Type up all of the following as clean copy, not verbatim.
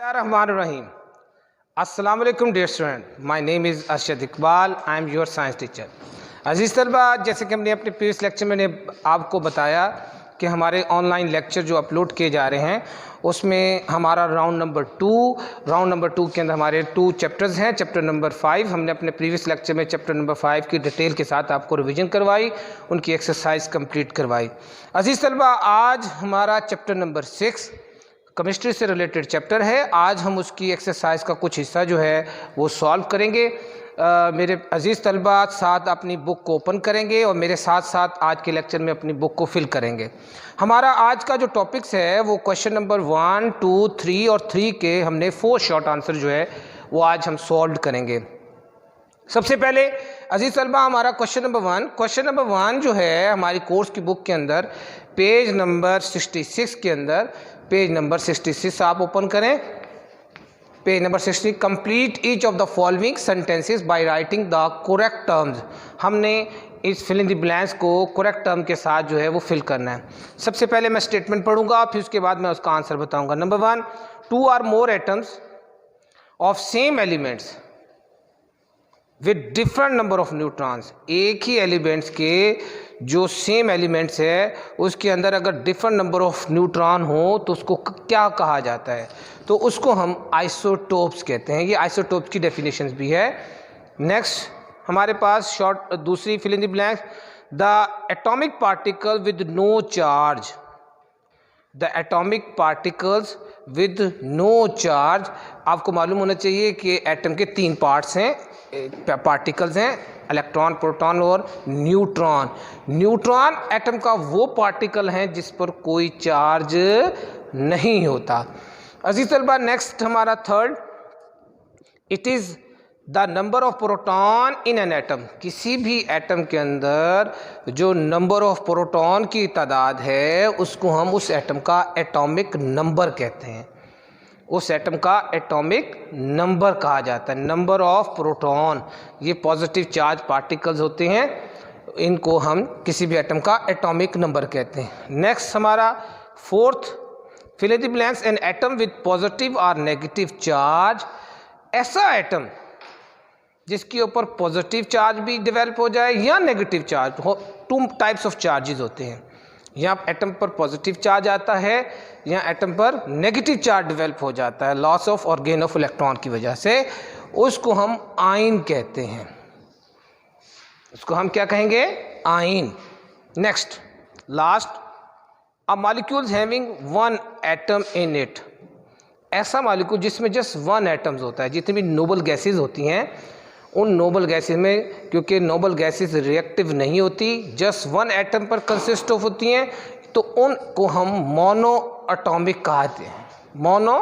Bismillahirrahmanirrahim. Assalamu alaikum dear student. My name is Arshad Iqbal. I am your science teacher. अजीज़ तलबा, जैसे कि हमने अपने प्रीवियस लेक्चर में आपको बताया कि हमारे ऑनलाइन लेक्चर जो अपलोड किए जा रहे हैं उसमें हमारा राउंड नंबर टू के अंदर हमारे 2 चैप्टर्स हैं। चैप्टर नंबर 5 हमने अपने प्रीवियस लेक्चर में चैप्टर नंबर 5 की डिटेल के साथ आपको रिवीजन करवाई, उनकी एक्सरसाइज कंप्लीट करवाई। अजीज़ तलबा, आज हमारा चैप्टर नंबर 6 केमिस्ट्री से रिलेटेड चैप्टर है। आज हम उसकी एक्सरसाइज का कुछ हिस्सा जो है वो सॉल्व करेंगे। मेरे अजीज़ तलबा साथ अपनी बुक को ओपन करेंगे और मेरे साथ साथ आज के लेक्चर में अपनी बुक को फिल करेंगे। हमारा आज का जो टॉपिक्स है वो क्वेश्चन नंबर 1, 2, 3 और 3 के हमने 4 शॉर्ट आंसर जो है वो आज हम सॉल्व करेंगे। सबसे पहले अजीज़ तलबा, हमारा क्वेश्चन नंबर 1 जो है हमारी कोर्स की बुक के अंदर पेज नंबर 66 के अंदर, पेज नंबर 66 आप ओपन करें। Page number 60, complete each of the following sentences by writing the correct terms. हमने इस फिल इन द ब्लैंक्स को करेक्ट टर्म के साथ जो है वो फिल करना है। सबसे पहले मैं स्टेटमेंट पढ़ूंगा, फिर उसके बाद मैं उसका आंसर बताऊंगा। नंबर 1, 2 और मोर atoms of same elements with different number of neutrons. एक ही एलिमेंट्स के जो सेम एलिमेंट्स है उसके अंदर अगर डिफरेंट नंबर ऑफ न्यूट्रॉन हो तो उसको क्या कहा जाता है? तो उसको हम आइसोटोप्स कहते हैं। ये आइसोटोप्स की डेफिनेशंस भी है। नेक्स्ट हमारे पास शॉर्ट दूसरी fill in the blanks, the atomic particle with no charge. The atomic particles with no charge, आपको मालूम होना चाहिए कि एटम के 3 पार्ट्स हैं, पार्टिकल्स हैं, इलेक्ट्रॉन, प्रोटॉन और न्यूट्रॉन। न्यूट्रॉन एटम का वो पार्टिकल है जिस पर कोई चार्ज नहीं होता। अजीज तलबा, नेक्स्ट हमारा 3rd, it is the number of proton in an atom. किसी भी एटम के अंदर जो नंबर ऑफ प्रोटॉन की तादाद है उसको हम उस एटम का एटॉमिक नंबर कहते हैं। उस एटम का एटॉमिक नंबर कहा जाता है। नंबर ऑफ प्रोटॉन, ये पॉजिटिव चार्ज पार्टिकल्स होते हैं, इनको हम किसी भी एटम का एटॉमिक नंबर कहते हैं। नेक्स्ट हमारा 4th, fill in the blanks, an atom with positive और नेगेटिव चार्ज। ऐसा एटम जिसके ऊपर पॉजिटिव चार्ज भी डेवलप हो जाए या नेगेटिव चार्ज हो, 2 टाइप्स ऑफ चार्जेस होते हैं। यहाँ एटम पर पॉजिटिव चार्ज आता है, यहाँ एटम पर नेगेटिव चार्ज डेवलप हो जाता है लॉस ऑफ और गेन ऑफ इलेक्ट्रॉन की वजह से, उसको हम आयन कहते हैं। उसको हम क्या कहेंगे? Ion. Next last, a molecules having 1 atom in it. ऐसा मॉलिक्यूल जिसमें जस्ट 1 एटम्स होता है। जितनी भी नोबल गैसेज होती हैं उन नोबल गैसेज में, क्योंकि नोबल गैसेज रिएक्टिव नहीं होती, जस्ट 1 एटम पर कंसिस्ट ऑफ होती हैं, तो उनको हम मोनो एटॉमिक कहते हैं। मोनो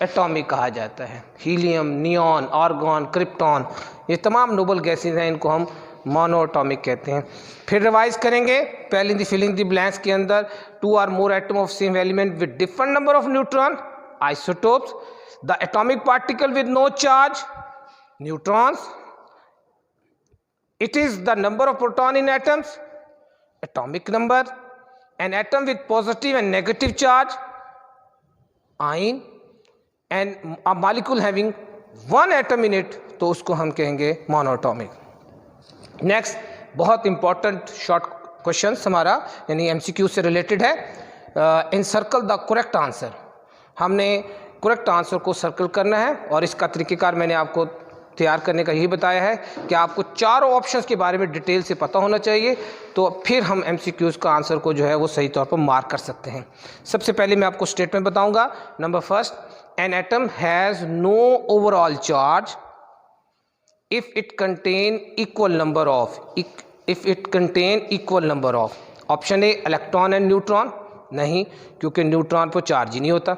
एटॉमिक कहा जाता है। हीलियम, नियॉन, आर्गॉन, क्रिप्टॉन, ये तमाम नोबल गैसेज हैं, इनको हम मोनो एटॉमिक कहते हैं। फिर रिवाइज करेंगे। पहले दी फिलिंग दी ब्लैंक्स के अंदर 2 और more atom of same element with different number of neutron, isotopes. The atomic particle with no charge, neutrons. It is the number of proton in atoms, atomic number. An atom with positive and negative charge, ion. And a molecule having 1 atom in it, तो उसको हम कहेंगे monoatomic. Next बहुत important short question हमारा यानी MCQ से related है। Encircle the correct answer. हमने करेक्ट आंसर को सर्कल करना है और इसका तरीक़ेकार मैंने आपको तैयार करने का यही बताया है कि आपको चारों ऑप्शंस के बारे में डिटेल से पता होना चाहिए, तो फिर हम MCQs का आंसर को जो है वो सही तौर पर मार्क कर सकते हैं। सबसे पहले मैं आपको स्टेटमेंट बताऊंगा। Number 1, an atom has no overall charge if it contain equal number of option A electron and neutron, नहीं, क्योंकि न्यूट्रॉन पर चार्ज ही नहीं होता।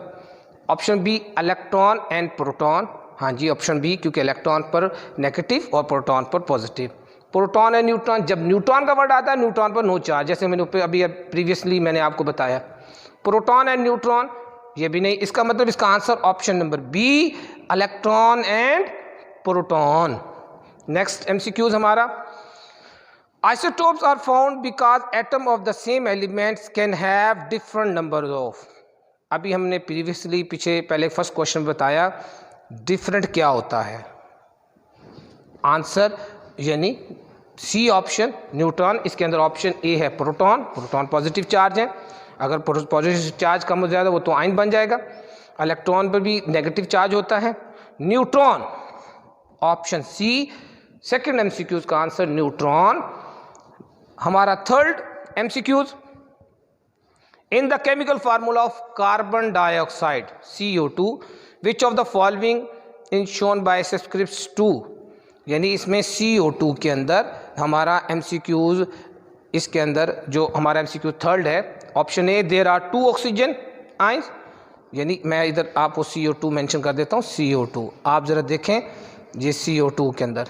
Option B electron and proton, हाँ जी, ऑप्शन बी, क्योंकि इलेक्ट्रॉन पर नेगेटिव और प्रोटॉन पर पॉजिटिव। प्रोटॉन एंड न्यूट्रॉन, जब न्यूट्रॉन का वर्ड आता है न्यूट्रॉन पर नो चार्ज, जैसे मैंने अभी प्रीवियसली मैंने आपको बताया। प्रोटॉन एंड न्यूट्रॉन ये भी नहीं, इसका मतलब इसका answer option number B, electron and proton. Next MCQs हमारा, isotopes are found because atom of the same elements can have different number of. अभी हमने प्रीवियसली पहले फर्स्ट क्वेश्चन बताया डिफरेंट क्या होता है। आंसर यानी सी ऑप्शन न्यूट्रॉन, इसके अंदर ऑप्शन ए है प्रोटॉन। प्रोटॉन पॉजिटिव चार्ज है, अगर पॉजिटिव चार्ज कम हो जाएगा वो तो आयन बन जाएगा। इलेक्ट्रॉन पर भी नेगेटिव चार्ज होता है। Neutron option C, second MCQs का आंसर न्यूट्रॉन। हमारा third MCQs, in the chemical formula of carbon dioxide CO2 which of the following in shown by subscript 2, यानी इसमें CO2 के अंदर हमारा एमसीक्यूज, इसके अंदर जो हमारा एमसीक्यू थर्ड है option A, there are 2 oxygen ions, यानी मैं इधर आपको CO2 मेंशन कर देता हूँ। CO2 आप ज़रा देखें, ये CO2 के अंदर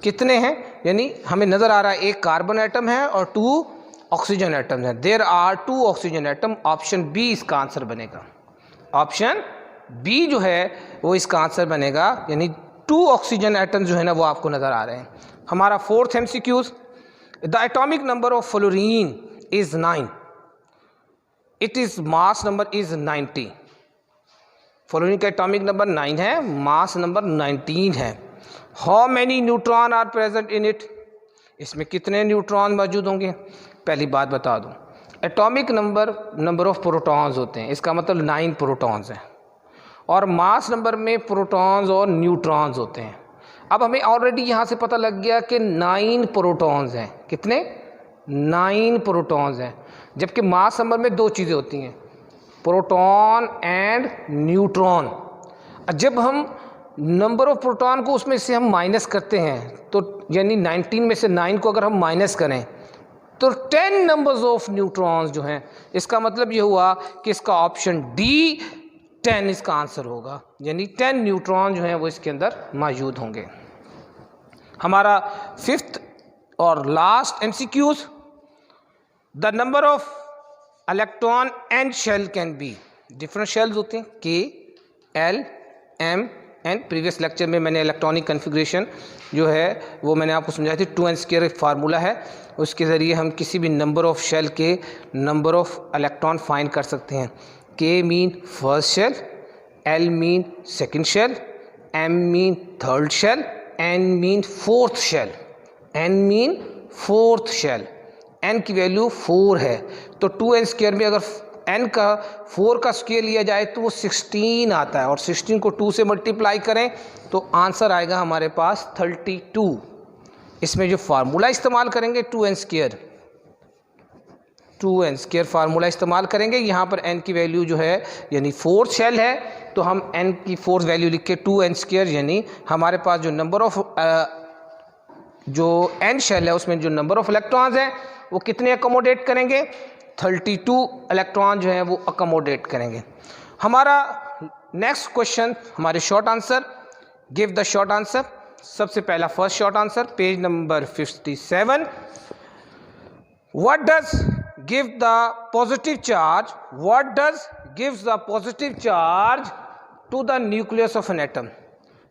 कितने हैं, यानी हमें नज़र आ रहा है एक कार्बन एटम है और 2 ऑक्सीजन एटम है। There are 2 oxygen atom, option B इसका आंसर बनेगा। ऑप्शन बी जो है वो इसका आंसर बनेगा, यानी 2 ऑक्सीजन एटम जो है ना वो आपको नज़र आ रहे हैं। हमारा fourth MCQs, the atomic number of fluorine is 9, it is mass number is 90। Fluorine का एटॉमिक नंबर 9 है, मास नंबर 19 है। How many neutron are present in it, इसमें कितने न्यूट्रॉन मौजूद होंगे। पहली बात बता दूं, एटॉमिक नंबर ऑफ प्रोटॉन्स होते हैं, इसका मतलब 9 प्रोटॉन्स हैं, और मास नंबर में प्रोटॉन्स और न्यूट्रॉन्स होते हैं। अब हमें ऑलरेडी यहाँ से पता लग गया कि 9 प्रोटॉन्स हैं। कितने? 9 प्रोटॉन्स हैं, जबकि मास नंबर में 2 चीज़ें होती हैं, प्रोटॉन एंड न्यूट्रॉन। जब हम नंबर ऑफ प्रोटॉन को उसमें से हम माइनस करते हैं तो यानी 19 में से 9 को अगर हम माइनस करें तो 10 नंबर्स ऑफ न्यूट्रॉन्स जो हैं, इसका मतलब ये हुआ कि इसका ऑप्शन डी 10 इसका आंसर होगा, यानी 10 न्यूट्रॉन जो हैं वो इसके अंदर मौजूद होंगे। हमारा फिफ्थ और last MCQs, the number of electron and shell can be, different shells होते हैं K, L, M and previous lecture में मैंने इलेक्ट्रॉनिक कन्फिग्रेशन जो है वो मैंने आपको समझाई थी। 2n² एक फार्मूला है, उसके ज़रिए हम किसी भी नंबर ऑफ शेल के नंबर ऑफ इलेक्ट्रॉन फाइंड कर सकते हैं। K mean first shell, L mean second shell, M mean third shell, N mean fourth shell, N mean fourth shell. N की वैल्यू 4 है, तो 2n² में अगर n का 4 का स्क्वायर लिया जाए तो वो 16 आता है, और 16 को 2 से मल्टीप्लाई करें तो आंसर आएगा हमारे पास 32। इसमें जो फार्मूला इस्तेमाल करेंगे 2n² फार्मूला इस्तेमाल करेंगे। यहाँ पर n की वैल्यू जो है यानी 4 शेल है, तो हम n की 4 वैल्यू लिख के 2n², यानी हमारे पास जो नंबर ऑफ जो n शेल है उसमें जो नंबर ऑफ इलेक्ट्रॉन्स हैं वो कितने अकोमोडेट करेंगे, 32 इलेक्ट्रॉन जो हैं वो अकोमोडेट करेंगे। हमारा नेक्स्ट क्वेश्चन, हमारे short answer, give the short answer. सबसे पहला first short answer page number 57, what does give the positive charge, what does gives the positive charge to the nucleus of an atom.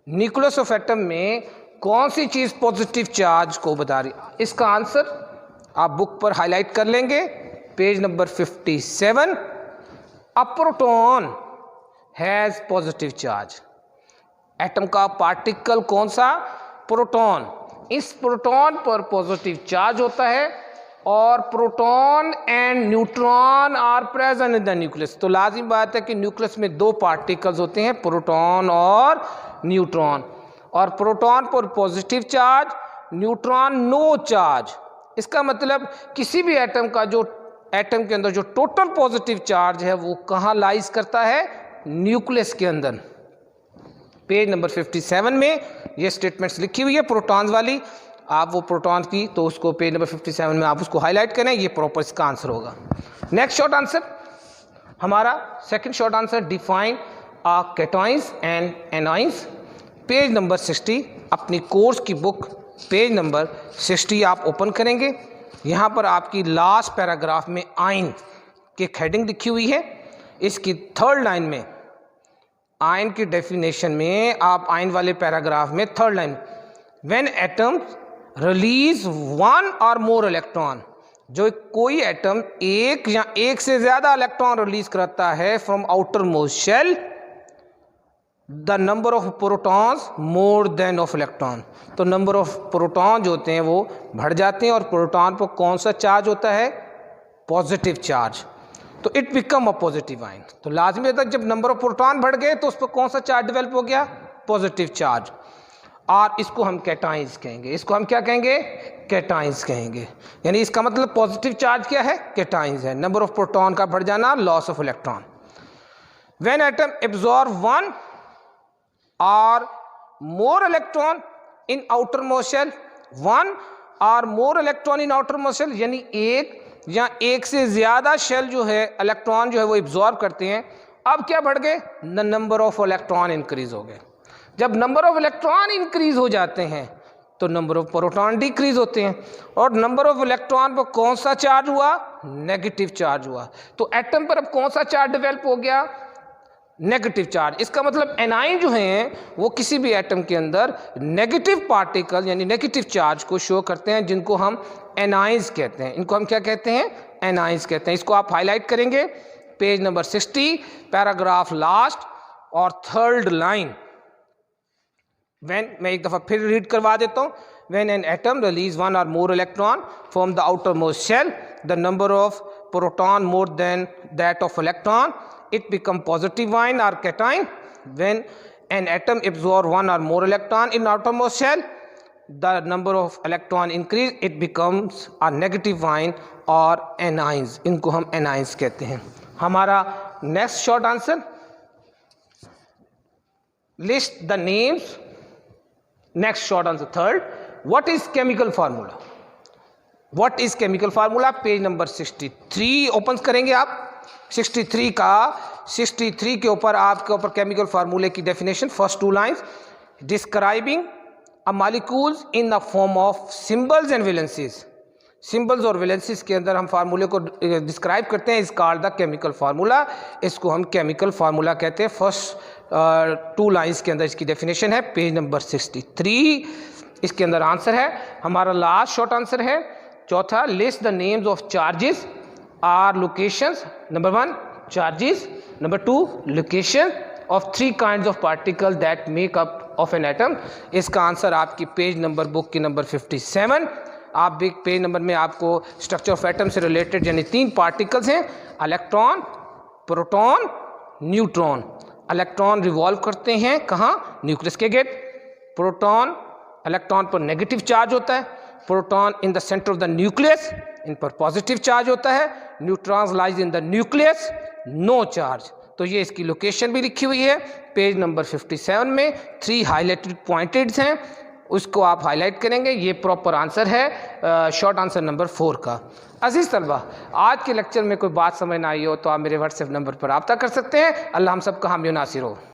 Nucleus of atom में कौन सी चीज़ positive charge को बता रही, इसका answer आप book पर हाईलाइट कर लेंगे, page number 57। A proton has positive charge, atom का पार्टिकल कौन सा, प्रोटॉन। इस प्रोटॉन पर पॉजिटिव चार्ज होता है, और proton and neutron are present in the nucleus. तो लाजिम बात है कि न्यूक्लियस में 2 पार्टिकल्स होते हैं, प्रोटॉन और न्यूट्रॉन, और प्रोटॉन पर positive charge, neutron no charge. इसका मतलब किसी भी एटम का जो एटम के अंदर जो टोटल पॉजिटिव चार्ज है वो कहाँ लाइज करता है, न्यूक्लियस के अंदर। पेज नंबर 57 में ये स्टेटमेंट्स लिखी हुई है प्रोटॉन्स वाली, आप वो प्रोटॉन की तो उसको पेज नंबर 57 में आप उसको हाईलाइट करें, ये प्रॉपर इसका आंसर होगा। नेक्स्ट शॉर्ट आंसर, हमारा second short answer, define a cations and anions. Page number 60, अपनी कोर्स की बुक पेज नंबर 60 आप ओपन करेंगे। यहाँ पर आपकी लास्ट पैराग्राफ में आयन की हेडिंग लिखी हुई है, इसकी थर्ड लाइन में आयन की डेफिनेशन में आप आयन वाले पैराग्राफ में third line, when atoms release 1 और मोर इलेक्ट्रॉन, जो कोई एटम एक या एक से ज्यादा इलेक्ट्रॉन रिलीज करता है from outer most shell, the number of protons more than of electron. तो नंबर ऑफ प्रोटॉन जो होते हैं वो बढ़ जाते हैं और प्रोटॉन पर कौन सा चार्ज होता है? Positive charge. तो it become a positive ion. तो लाजमी तक जब नंबर ऑफ प्रोटॉन बढ़ गए तो उस पर कौन सा चार्ज डेवलप हो गया? Positive charge. और इसको हम कैटाइंस कहेंगे। इसको हम क्या कहेंगे? कैटाइंस कहेंगे। यानी इसका मतलब पॉजिटिव चार्ज क्या है? कैटाइंस है। नंबर ऑफ प्रोटॉन का बढ़ जाना, loss of electron. When atom absorb one or more electron in outermost shell, one or more electron in outermost shell, यानी एक या एक से ज्यादा शेल जो है इलेक्ट्रॉन जो है वो एब्जॉर्ब करते हैं। अब क्या बढ़ गए? नंबर ऑफ इलेक्ट्रॉन इंक्रीज हो गए। जब नंबर ऑफ इलेक्ट्रॉन इंक्रीज हो जाते हैं तो नंबर ऑफ प्रोटॉन डिक्रीज होते हैं, और नंबर ऑफ इलेक्ट्रॉन पर कौन सा चार्ज हुआ? नेगेटिव चार्ज हुआ। तो एटम पर अब कौन सा चार्ज डेवलप हो गया? Negative charge. इसका मतलब एनाइन जो हैं वो किसी भी एटम के अंदर नेगेटिव पार्टिकल यानी नेगेटिव चार्ज को शो करते हैं, जिनको हम एनाइंस कहते हैं। इनको हम क्या कहते हैं? एनाइंस कहते हैं। इसको आप हाईलाइट करेंगे पेज नंबर 60, पैराग्राफ लास्ट और थर्ड लाइन। मैं एक दफा फिर रीड करवा देता हूँ। When an atom release one और more electron from the outer most shell, the number of proton more than that of electron, it become positive ion or cation. When an atom absorb one or more electron in outermost shell, the number of electron increase, it becomes a negative ion or anions. इनको हम anions कहते हैं। हमारा next short answer, list the names। next short answer third, what is chemical formula? what is chemical formula? Page number 63 open करेंगे आप। 63 के ऊपर आपके ऊपर केमिकल फार्मूले की definition, first two lines, describing a molecules in the form of symbols and valencies. Symbols और valencies के अंदर हम फार्मूले को डिस्क्राइब करते हैं, इस कॉल्ड द केमिकल फार्मूला। इसको हम केमिकल फार्मूला कहते हैं। फर्स्ट टू लाइंस के अंदर इसकी डेफिनेशन है, पेज नंबर 63। इसके अंदर आंसर है हमारा लास्ट शॉर्ट आंसर है चौथा, list the names of charges are locations. Number 1 charges, number 2 location of 3 kinds of particle that make up of an atom। इसका आंसर आपकी पेज नंबर बुक की number 57। आप भी पेज नंबर में आपको structure of atom से related यानी 3 particles हैं, electron, proton, neutron. Electron revolve करते हैं कहाँ? न्यूक्लियस के गेट। प्रोटॉन इलेक्ट्रॉन पर नेगेटिव चार्ज होता है, proton in the centre of the nucleus, इन पर पॉजिटिव चार्ज होता है, neutrons lies in the nucleus, no charge. तो ये इसकी लोकेशन भी लिखी हुई है पेज नंबर 57 में। 3 हाईलाइटेड पॉइंटेड्स हैं, उसको आप हाईलाइट करेंगे। ये प्रॉपर आंसर है शॉर्ट आंसर नंबर 4 का। अजीज तलबा, आज के लेक्चर में कोई बात समझ ना आई हो तो आप मेरे व्हाट्सएप नंबर पर रब्ता कर सकते हैं। अल्लाह हम सब का हामी नासिर हो।